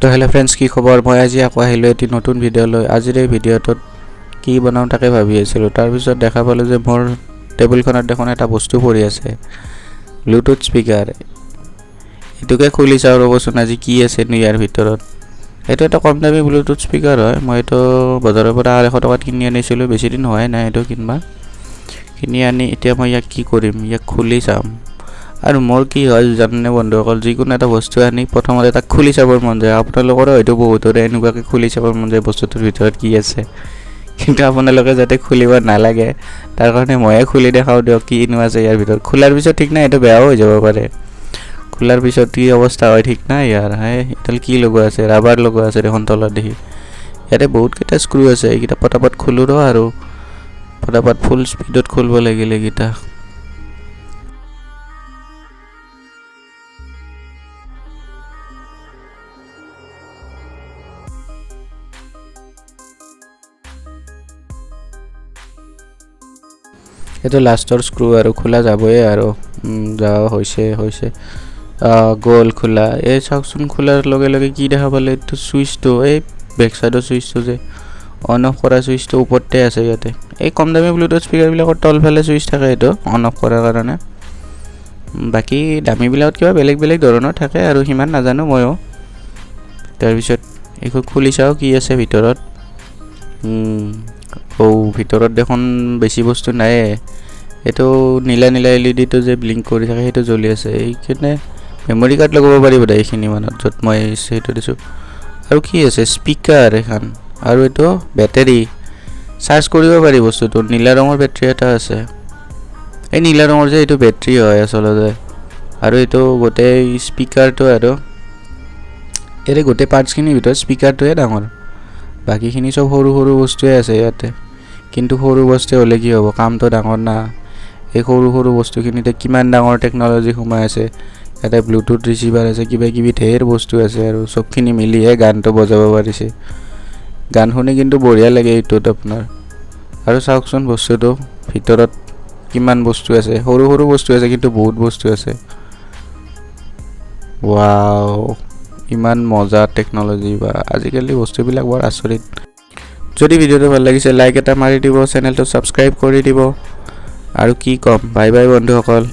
তো hello' friends, কি খবৰ? মই আজি আকৌ আহিলোঁ এটি নতুন ভিডিঅ' লৈ। আজিৰ এই ভিডিঅ'টোত কি বনাওঁ তাকে ভাবি আছিলোঁ। তাৰপিছত দেখা পালোঁ যে মোৰ টেবুলখনত দেখোন এটা বস্তু পৰি আছে, ব্লুটুথ স্পীকাৰ। এইটোকে খুলি চাওঁ ৰ'বচোন, আজি কি আছে ইয়াৰ ভিতৰত। এইটো এটা কম দামী ব্লুটুথ স্পীকাৰ হয়। মই এইটো বজাৰৰ পৰা 100 টকাত কিনি আনিছিলোঁ। বেছি দিন হোৱাই নাই এইটো কিনি আনি এতিয়া মই ইয়াক কি কৰিম, ইয়াক খুলি চাম। আৰু মোৰ কি হয় জানে বন্ধুসকল, যিকোনো এটা বস্তু আনি প্ৰথমতে তাক খুলি চাবৰ মন যায়। আপোনালোকৰো হয়তো বহুতৰে এনেকুৱাকৈ খুলি চাবৰ মন যায় বস্তুটোৰ ভিতৰত কি আছে, কিন্তু আপোনালোকে যাতে খুলিব নালাগে তাৰ কাৰণে ময়ে খুলি দেখাওঁ দিয়ক কিনো আছে ইয়াৰ ভিতৰত। খোলাৰ পিছত ঠিক নাই, এইটো বেয়াও হৈ যাব পাৰে। খোলাৰ পিছত কি অৱস্থা হয় ঠিক নাই ইয়াৰ। এইডাল কি লগোৱা আছে, ৰাবাৰ লগোৱা আছে দেখোন তলত দেখি। ইয়াতে বহুতকেইটা স্ক্ৰু আছে, এইকেইটা পটাপট খোলোঁ ৰ, আৰু পটাপট ফুল স্পীডত খুলিব লাগিলে এইকেইটা। এইটো লাষ্টৰ স্ক্ৰু আৰু খোলা যাবই আৰু যাওঁ হৈছে গ'ল খোলা। এই চাওকচোন, খোলাৰ লগে লগে কি দেখা পালে, এইটো চুইচটো, এই বেক চাইডৰ চুইচটো যে অন অফ কৰা চুইচটো ওপৰতে আছে ইয়াতে। এই কম দামী ব্লুটুথ স্পীকাৰবিলাকৰ তলফালে চুইচ থাকে এইটো অন অফ কৰাৰ কাৰণে। বাকী দামীবিলাকত কিবা বেলেগ বেলেগ ধৰণৰ থাকে আৰু সিমান নাজানো ময়ো। তাৰপিছত এইখন খুলি চাওঁ কি আছে ভিতৰত। ভিতৰত দেখোন বেছি বস্তু নাইয়ে। এইটো নীলা LED-টো যে ব্লিংক কৰি থাকে সেইটো জ্বলি আছে। এইখিনি মেমৰি কাৰ্ড লগাব পাৰিব দে এইখিনি মানত, য'ত মই সেইটো দিছোঁ। আৰু কি আছে, স্পীকাৰ এখন, আৰু এইটো বেটাৰী চাৰ্জ কৰিব পাৰি বস্তুটো। নীলা ৰঙৰ বেটাৰী এটা আছে। এই নীলা ৰঙৰ যে এইটো বেটাৰী হয় আচলতে। আৰু এইটো গোটেই স্পীকাৰটো, আৰু ইয়াতে গোটেই পাৰ্টছখিনিৰ ভিতৰত স্পীকাৰটোৱে ডাঙৰ, বাকীখিনি চব সৰু সৰু বস্তুৱে আছে ইয়াতে। কিন্তু সৰু বস্তু হ'লে কি হ'ব, কামটো ডাঙৰ না। এই সৰু সৰু বস্তুখিনিতে কিমান ডাঙৰ টেকন'লজি সোমাই আছে। ইয়াতে ব্লুটুথ ৰিচিভাৰ আছে, কিবা কিবি ঢেৰ বস্তু আছে, আৰু চবখিনি মিলিহে গানটো বজাব পাৰিছে। গান শুনি কিন্তু বঢ়িয়া লাগে এইটোত আপোনাৰ। আৰু চাওকচোন বস্তুটো ভিতৰত কিমান বস্তু আছে, সৰু সৰু বস্তু আছে কিন্তু বহুত বস্তু আছে। ৱাও, ইমান মজা টেকন'লজি। বা আজিকালি বস্তুবিলাক বৰ আচৰিত। যদি ভিডিঅ'টো ভাল লাগিছে লাইক এটা মাৰি দিব, চেনেলটো ছাবস্ক্ৰাইব কৰি দিব, আৰু কি ক'ম, বাই বাই বন্ধুসকল।